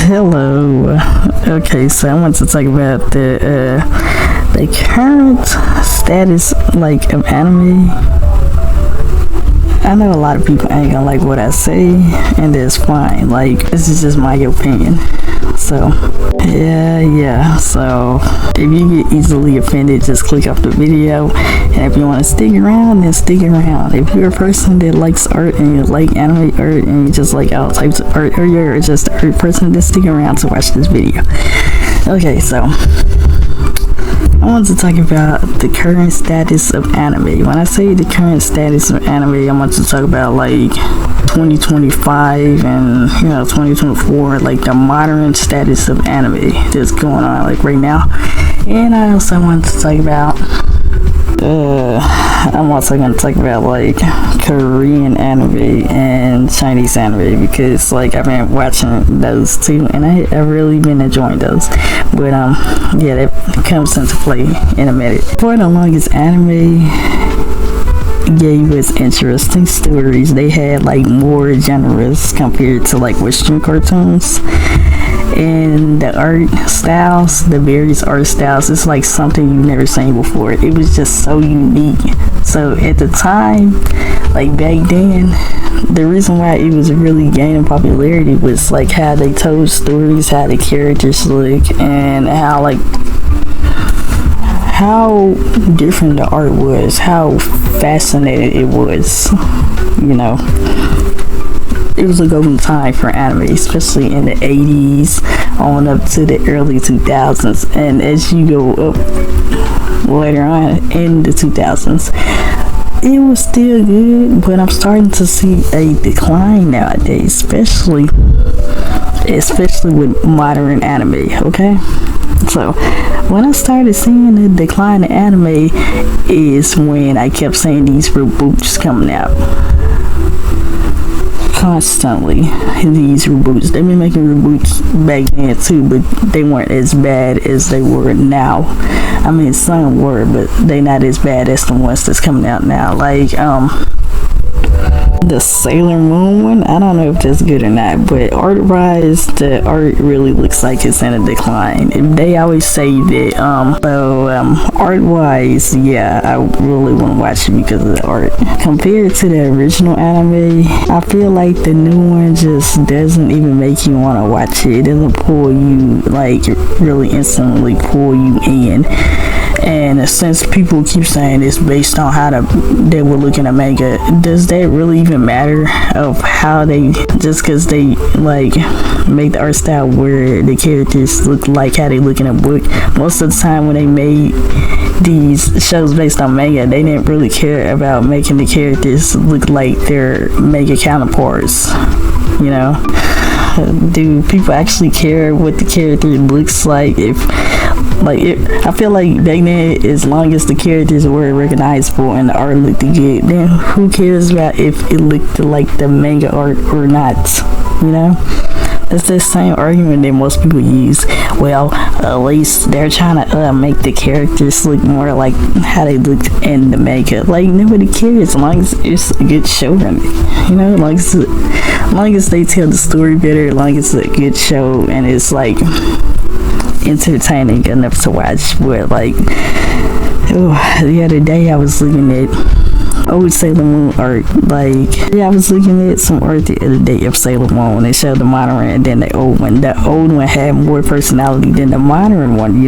Hello. Okay, so I want to talk about the current status of anime. I know a lot of people ain't gonna like what I say, and that's fine. This is just my opinion. So yeah. So if you get easily offended, just click off the video. And if you want to stick around, then stick around. If you're a person that likes art and you like anime art and you just like all types of art, or you're just an art person, then stick around to watch this video. Okay, so I want to talk about the current status of anime. When I say the current status of anime, I want to talk about 2025 and 2024, the modern status of anime that's going on right now. And I also want to talk about I'm also going to talk about Korean anime and Chinese anime, because I've been watching those too, and I've really been enjoying those. But yeah, that comes into play in a minute. For the longest, anime gave us interesting stories. They had more genres compared to Western cartoons. And the art styles, the various art styles, it's something you've never seen before. It was just so unique. So at the time, back then, the reason why it was really gaining popularity was how they told stories, how the characters look, and how different the art was, how fascinating it was. It was a golden time for anime, especially in the 80s on up to the early 2000s. And as you go up later on in the 2000s, it was still good, but I'm starting to see a decline nowadays, especially with modern anime. Okay, so when I started seeing the decline in anime is when I kept seeing these reboots coming out constantly. These reboots, they've been making reboots back then too, but they weren't as bad as they were now. I mean, some were, but they not as bad as the ones that's coming out now. The Sailor Moon one, I don't know if that's good or not, but art-wise, the art really looks like it's in a decline. They always say that, art-wise, yeah, I really want to watch it because of the art. Compared to the original anime, I feel like the new one just doesn't even make you want to watch it. It doesn't pull you, really instantly pull you in. And since people keep saying it's based on how they were looking at manga, does that really even matter of how they, just because they make the art style where the characters look like how they look in a book? Most of the time when they made these shows based on manga, they didn't really care about making the characters look like their manga counterparts. Do people actually care what the character looks like? I feel like back then, as long as the characters were recognizable and the art looked good, then who cares about if it looked like the manga art or not? That's the same argument that most people use. Well, at least they're trying to make the characters look more like how they looked in the manga. Nobody cares as long as it's a good show. As long as they tell the story better, as long as it's a good show and it's entertaining enough to watch. But the other day I was looking at old Sailor Moon art. I was looking at some art the other day of Sailor Moon. They showed the modern and then the old one. The old one had more personality than the modern one,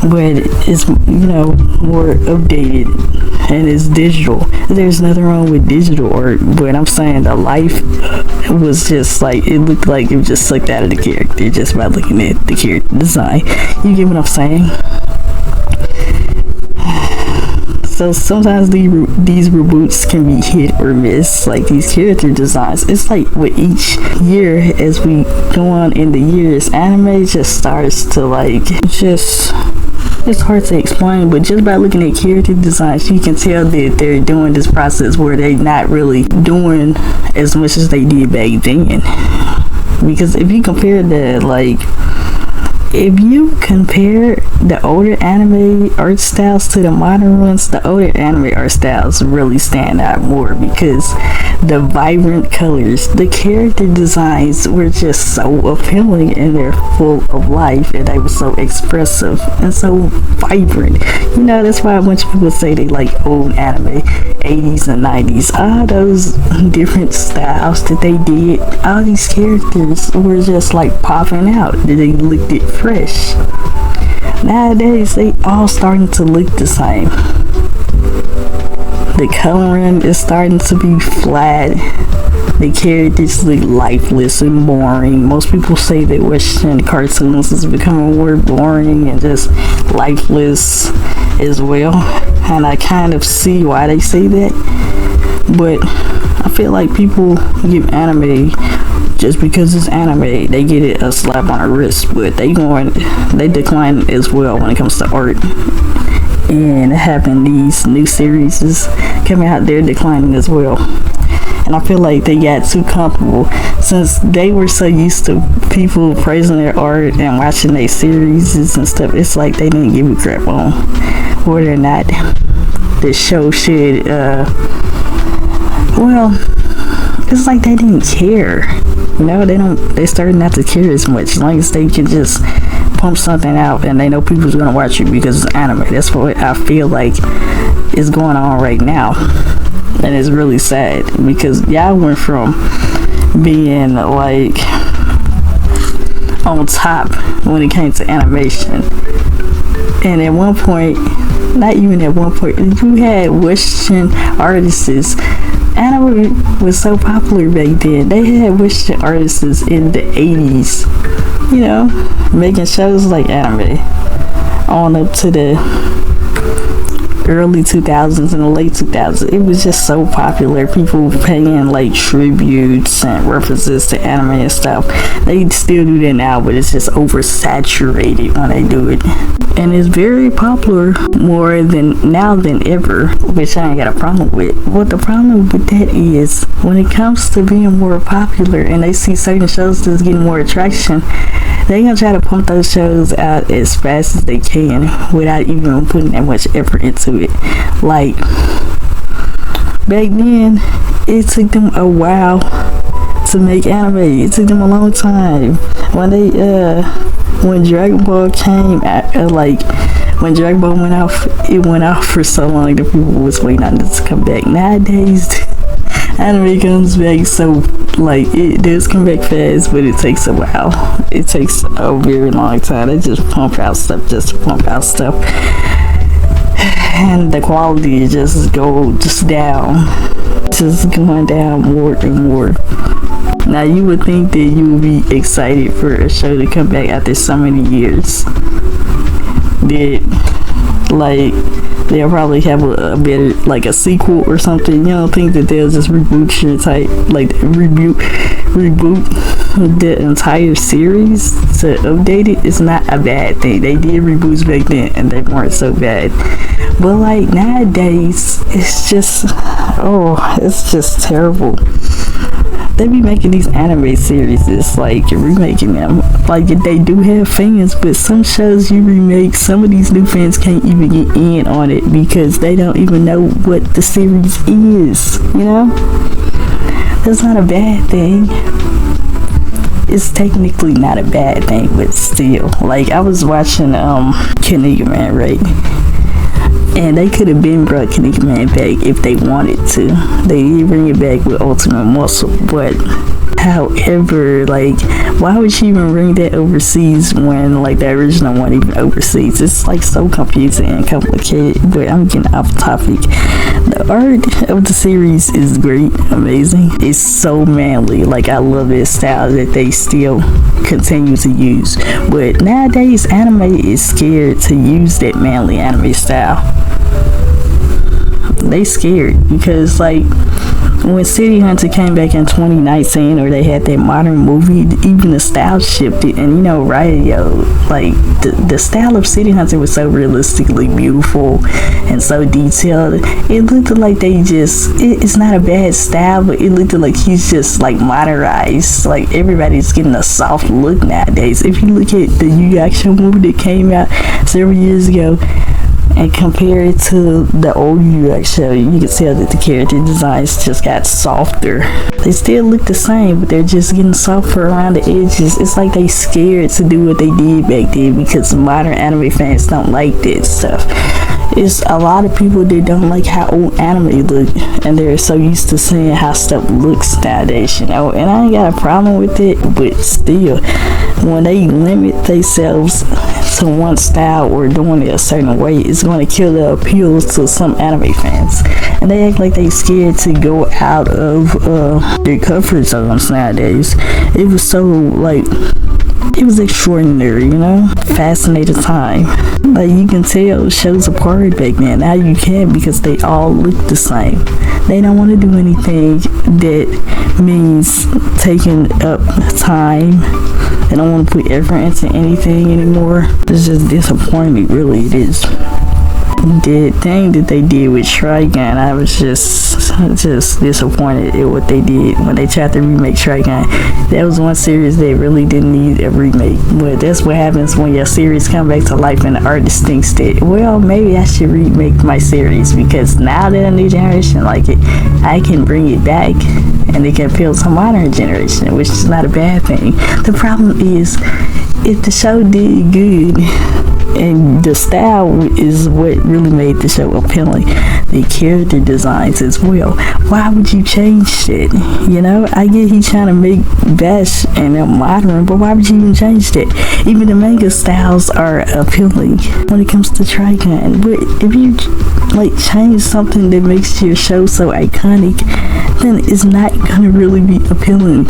but it's more updated and it's digital. There's nothing wrong with digital art, but I'm saying the life was just it looked like it was just sucked out of the character just by looking at the character design. You get what I'm saying? So sometimes these reboots can be hit or miss, these character designs. It's with each year, as we go on in the years, anime just starts to it's hard to explain, but just by looking at character designs, you can tell that they're doing this process where they're not really doing as much as they did back then. Because if you compare the older anime art styles to the modern ones, the older anime art styles really stand out more because the vibrant colors, the character designs were just so appealing and they're full of life and they were so expressive and so vibrant. You know, that's why a bunch of people say they like old anime, 80s and 90s. All those different styles that they did, all these characters were just like popping out. They looked it fresh. Nowadays, they all starting to look the same. The coloring is starting to be flat. The characters look lifeless and boring. Most people say that Western cartoons is becoming more boring and just lifeless as well. And I kind of see why they say that. But I feel like people give anime just because it's anime, they get it a slap on the wrist, but they decline as well when it comes to art. And having these new series coming out, they're declining as well. And I feel like they got too comfortable since they were so used to people praising their art and watching their series and stuff. It's like they didn't give a crap on whether or not the show should it's like they didn't care. You know, they started not to care as much as long as they can just pump something out and they know people's gonna watch it because it's anime. That's what I feel like is going on right now. And it's really sad because y'all went from being like on top when it came to animation. And at one point, not even at one point, you had Western artists. Anime was so popular back then. They had Western artists in the 80s, you know, making shows like anime on up to the early 2000s and the late 2000s. It was just so popular. People paying like tributes and references to anime and stuff. They still do that now, but it's just oversaturated when they do it. And it's very popular more than now than ever, which I ain't got a problem with. What the problem with that is when it comes to being more popular and they see certain shows that's getting more attraction, they gonna try to pump those shows out as fast as they can without even putting that much effort into it. Like back then, it took them a while to make anime. It took them a long time. When Dragon Ball came out, when Dragon Ball went off, it went off for so long that people was waiting on it to come back. Nowadays, anime comes back so it does come back fast, but it takes a while. It takes a very long time. They just pump out stuff just to pump out stuff, and the quality just going down more and more. Now you would think that you would be excited for a show to come back after so many years. They'll probably have a better, like a sequel or something. You don't think that they'll just reboot the entire series to update it? It's not a bad thing. They did reboots back then and they weren't so bad. But nowadays, it's just terrible. They be making these anime series, it's remaking them. They do have fans, but some shows you remake, some of these new fans can't even get in on it because they don't even know what the series is, you know? That's not a bad thing. It's technically not a bad thing, but still. I was watching Kinnikuman, Man, right? And they could have been brought Kinnikuman Man back if they wanted to. They did bring it back with Ultimate Muscle, but however, why would you even bring that overseas when the original one even overseas? It's so confusing and complicated, but I'm getting off topic. The art of the series is great, amazing. It's so manly. I love this style that they still continue to use. But nowadays, anime is scared to use that manly anime style. They scared because when City Hunter came back in 2019, or they had that modern movie, even the style shifted. And you know, radio, like the style of City Hunter was so realistically beautiful and so detailed. It looked like they just, it's not a bad style, but it looked like he's just like modernized. Like everybody's getting a soft look nowadays. If you look at the Yu Yu Hakusho movie that came out several years ago and compare it to the old Yu Yu Hakusho, you can tell that the character designs just got softer. They still look the same, but they're just getting softer around the edges. It's like they scared to do what they did back then because modern anime fans don't like that stuff. It's a lot of people that don't like how old anime look, and they're so used to seeing how stuff looks nowadays, you know. And I ain't got a problem with it, but still, when they limit themselves to one style or doing it a certain way, it's going to kill the appeal to some anime fans. And they act like they scared to go out of their comfort zones nowadays. It was so like, it was extraordinary, you know. Fascinating time. Like you can tell shows apart back then. Now you can, because they all look the same. They don't want to do anything that means taking up time. They don't want to put effort into anything anymore. It's just disappointing, really it is. The thing that they did with Trigun, I was just disappointed at what they did when they tried to remake Trigun. That was one series that really didn't need a remake. But that's what happens when your series come back to life and the artist thinks that, well, maybe I should remake my series, because now that a new generation like it, I can bring it back and it can appeal to modern generation, which is not a bad thing. The problem is, if the show did good, and the style is what really made the show appealing, the character designs as well, why would you change it? You know, I get he's trying to make Bash and modern, but why would you even change that? Even the manga styles are appealing when it comes to Trigun, but if you like change something that makes your show so iconic, then it's not gonna really be appealing.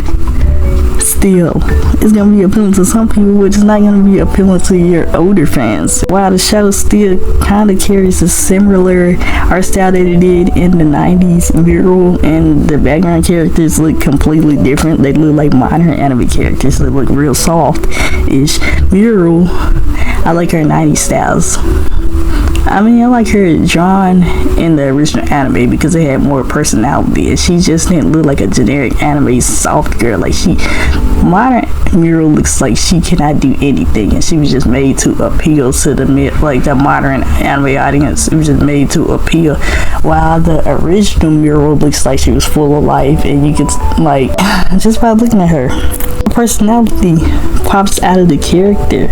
Still, it's gonna be appealing to some people, but it's not gonna be appealing to your older fans. While the show still kind of carries a similar art style that it did in the 90s, Mural, and the background characters look completely different. They look like modern anime characters. They look real soft-ish. Mural, I like her 90s styles. I mean, I like her drawn in the original anime because it had more personality, and she just didn't look like a generic anime soft girl. Like modern Mural looks like she cannot do anything, and she was just made to appeal to the modern anime audience. It was just made to appeal, while the original Mural looks like she was full of life, and you could like just by looking at her, personality pops out of the character,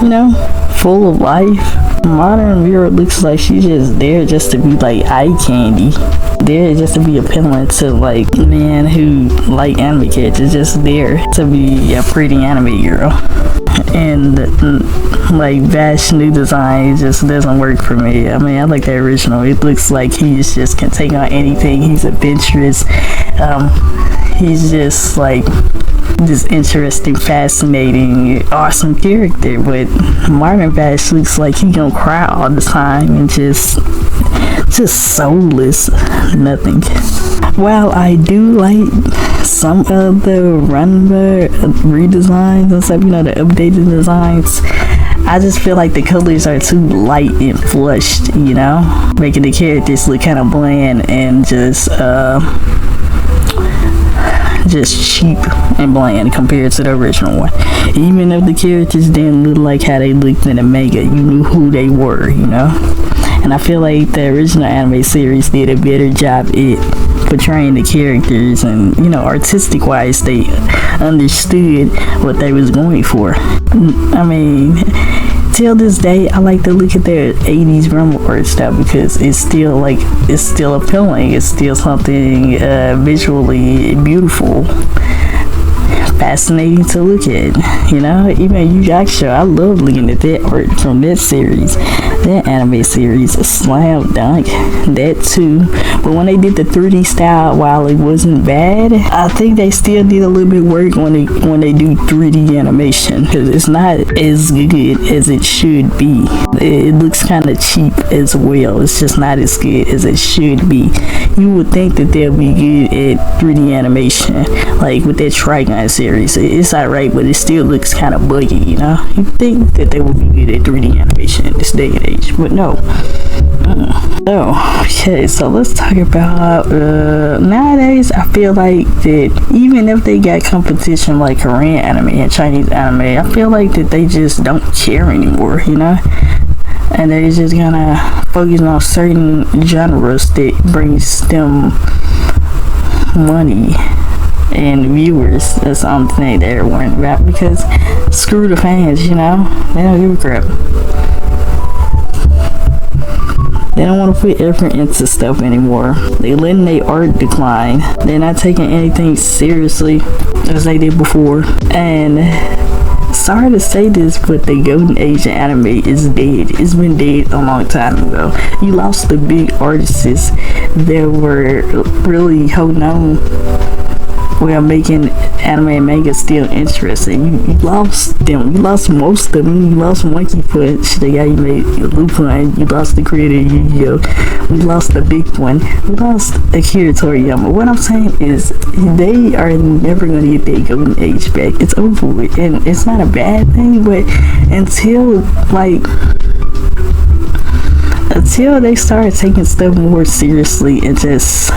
you know, full of life. Modern Mural looks like she's just there just to be like eye candy, there just to be appealing to like men who like anime characters, just there to be a pretty anime girl. And like Bash new design just doesn't work for me. I mean, I like the original. It looks like he's just can take on anything. He's adventurous. He's just like this interesting, fascinating, awesome character. But modern Bash looks like he gonna cry all the time and just soulless, nothing. While I do like some of the Ranma redesigns and stuff, you know, the updated designs, I just feel like the colors are too light and flushed, you know, making the characters look kind of bland and just cheap and bland compared to the original one. Even if the characters didn't look like how they looked in the manga, you knew who they were, you know. And I feel like the original anime series did a better job at portraying the characters, and you know, artistic wise they understood what they was going for. I mean, till this day I like to look at their 80s Ranma art style because it's still appealing. It's still something visually beautiful. fascinating to look at. You know, even Yu Yu Show, I love looking at that art from that series, that anime series. Slam dunk, that too. But when they did the 3D style, while it wasn't bad, I think they still need a little bit of work when they do 3D animation, because it's not as good as it should be. It looks kind of cheap as well. It's just not as good as it should be. You would think that they'll be good at 3D animation, like with that Trigun series. It's alright, but it still looks kind of buggy, you know? You think that they would be good at 3D animation in this day and age, but no. Okay, so let's talk about nowadays. I feel like that even if they got competition like Korean anime and Chinese anime, I feel like that they just don't care anymore, you know, and they're just gonna focus on certain genres that brings them money and viewers. That's the only thing they're worrying about, because screw the fans, you know, they don't give a crap. They don't want to put effort into stuff anymore. They letting their art decline. They're not taking anything seriously as they did before. And sorry to say this, but the golden age of anime is dead. It's been dead a long time ago. You lost the big artists that were really holding on, well, making anime and manga still interesting. You lost them. You lost most of them. You lost Monkey Punch, the guy you made Lupin. You lost the creator of Yu-Gi-Oh! We lost the big one. We lost Akira Toriyama. What I'm saying is, they are never going to get their golden age back. It's over with. And it's not a bad thing, but until they start taking stuff more seriously and just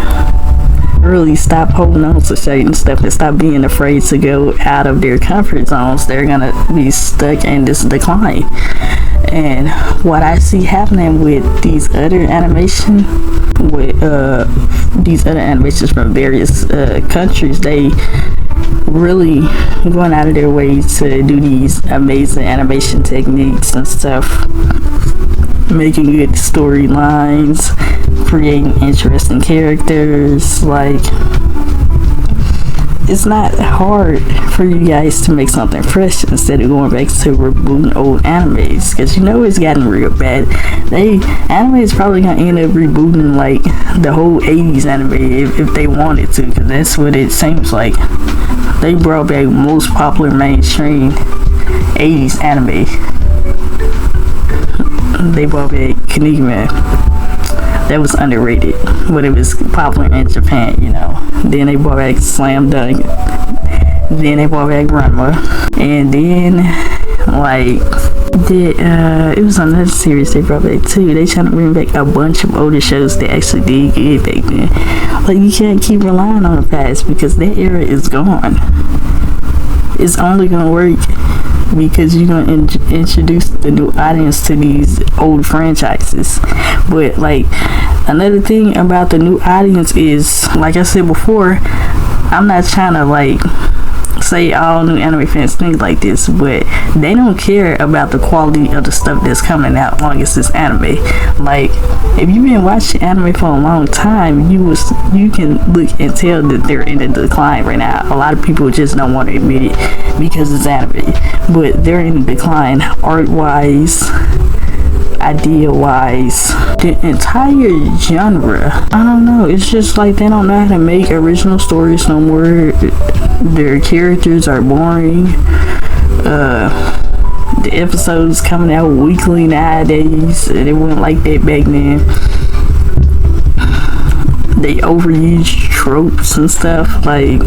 really stop holding on to certain stuff and stop being afraid to go out of their comfort zones, they're gonna be stuck in this decline. And what I see happening with these other animations from various countries, they really going out of their way to do these amazing animation techniques and stuff, making good storylines, creating interesting characters. Like, it's not hard for you guys to make something fresh instead of going back to rebooting old animes, because you know it's gotten real bad. Anime is probably gonna end up rebooting like the whole 80s anime if they wanted to, because that's what it seems like. They brought back most popular mainstream 80s anime. They brought back Kanigama. That was underrated, but it was popular in Japan, you know. Then they brought back Slam Dunk. Then they brought back Ranma. And then, like, it was another series they brought back too. They trying to bring back a bunch of older shows that actually did good back then. Like, you can't keep relying on the past, because that era is gone. It's only gonna work because you're going to introduce the new audience to these old franchises. But like, another thing about the new audience is, like I said before, I'm not trying to like say all new anime fans think like this, but they don't care about the quality of the stuff that's coming out long as it's anime. Like, if you've been watching anime for a long time, you can look and tell that they're in a decline right now. A lot of people just don't want to admit it because it's anime, but they're in decline art wise, idea wise, the entire genre. I don't know, it's just like they don't know how to make original stories no more. Their characters are boring. The episodes coming out weekly nowadays, and it wasn't like that back then. They overuse tropes and stuff. Like,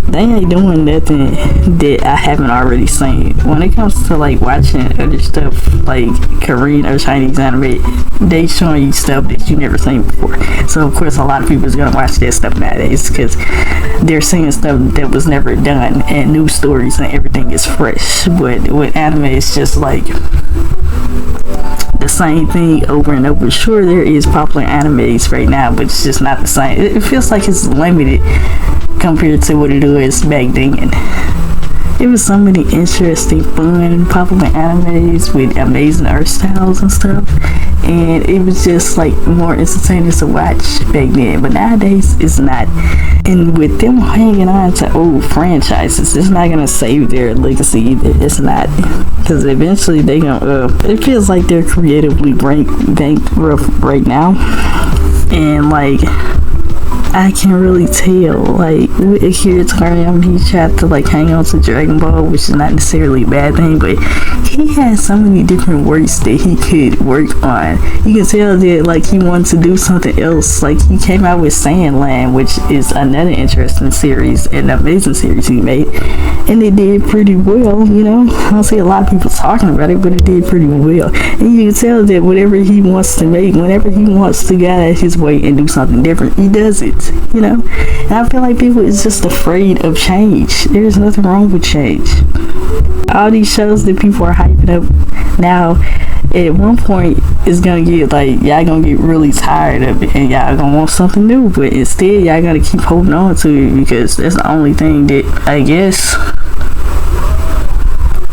they ain't doing nothing that I haven't already seen. When it comes to like watching other stuff like Korean or Chinese anime, they showing you stuff that you never seen before. So of course a lot of people is gonna watch that stuff nowadays because they're seeing stuff that was never done and new stories and everything is fresh. But with anime, it's just like the same thing over and over. Sure, there is popular animes right now, but it's just not the same. It feels like it's limited compared to what it was back then. It was so many interesting, fun, popular animes with amazing art styles and stuff, and it was just like more entertaining to watch back then. But nowadays, it's not. And with them hanging on to old franchises, it's not gonna save their legacy either. It's not, because eventually they gonna. It feels like they're creatively bankrupt right now, and like, I can really tell, like, with Akira Toriyama, he tried to like hang on to Dragon Ball, which is not necessarily a bad thing, but he had so many different works that he could work on. You can tell that like he wanted to do something else. Like, he came out with Sandland, which is another interesting series, an amazing series he made, and it did pretty well. You know, I don't see a lot of people talking about it, but it did pretty well. And you can tell that whatever he wants to make, whenever he wants to get out of his way and do something different, he does it. You know, and I feel like people is just afraid of change. There's nothing wrong with change. All these shows that people are hyping up now, at one point it's gonna get like, y'all gonna get really tired of it and y'all gonna want something new, but instead y'all gotta keep holding on to it because that's the only thing that I guess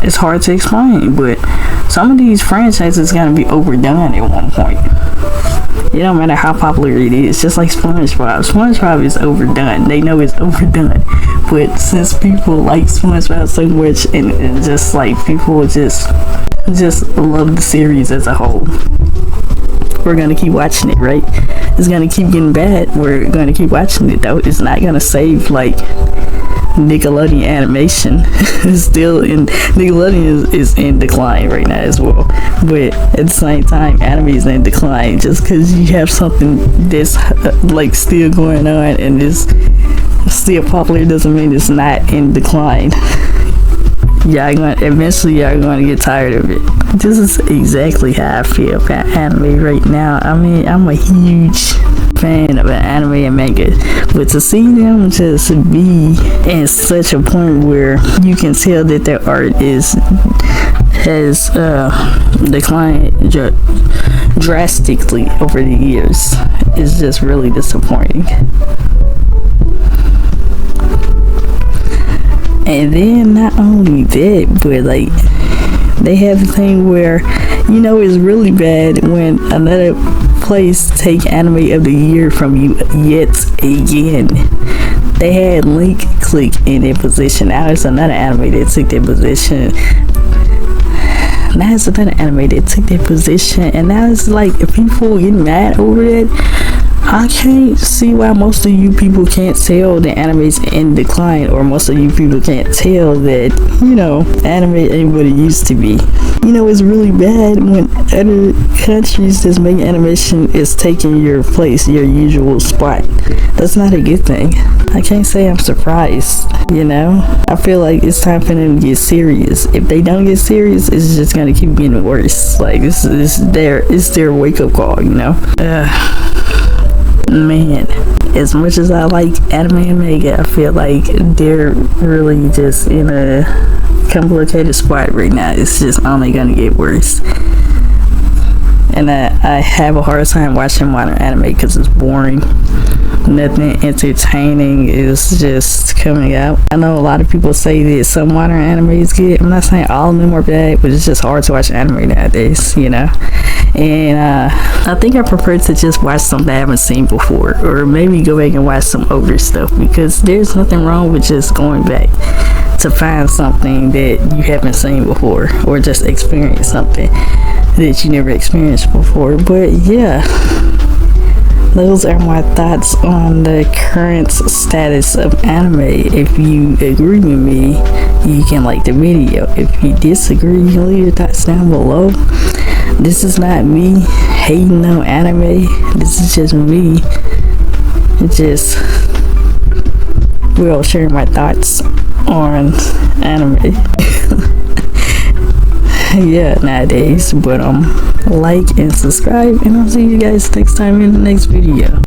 it's hard to explain. But some of these franchises gonna be overdone at one point. It don't matter how popular it is. Just like SpongeBob. SpongeBob is overdone. They know it's overdone. But since people like SpongeBob so much, and just like people just love the series as a whole, we're gonna keep watching it, right? It's gonna keep getting bad. We're gonna keep watching it though. It's not gonna save like Nickelodeon animation. Is still in Nickelodeon is in decline right now as well, but at the same time anime is in decline. Just because you have something that's like still going on and is still popular doesn't mean it's not in decline. Eventually y'all gonna get tired of it. This is exactly how I feel about anime right now. I mean, I'm a huge fan of an anime and manga, but to see them just be in such a point where you can tell that their art has declined drastically over the years is just really disappointing. And then not only that, but like, they have the thing where, you know, it's really bad when another place take anime of the year from you yet again. They had Link Click in their position. Now it's another anime that took their position. Now it's another anime that took their position, and now it's like people getting mad over that. I can't see why most of you people can't tell the anime's in decline, or most of you people can't tell that, you know, anime ain't what it used to be. You know, it's really bad when other countries that's making animation is taking your place, your usual spot. That's not a good thing. I can't say I'm surprised, you know. I feel like it's time for them to get serious. If they don't get serious, it's just gonna keep getting worse. Like, it's their wake-up call, you know. Man, as much as I like anime and manga, I feel like they're really just in a complicated spot right now. It's just only gonna get worse. And I have a hard time watching modern anime because it's boring. Nothing entertaining is just coming out. I know a lot of people say that some modern anime is good. I'm not saying all of them are bad, but it's just hard to watch anime nowadays, you know. And I think I prefer to just watch something I haven't seen before, or maybe go back and watch some older stuff, because there's nothing wrong with just going back to find something that you haven't seen before, or just experience something that you never experienced before. But yeah, those are my thoughts on the current status of anime. If you agree with me, you can like the video. If you disagree, you can leave your thoughts down below. This is not me hating on anime. This is just me just sharing my thoughts on anime. Yeah, nowadays. But like and subscribe, and I'll see you guys next time in the next video.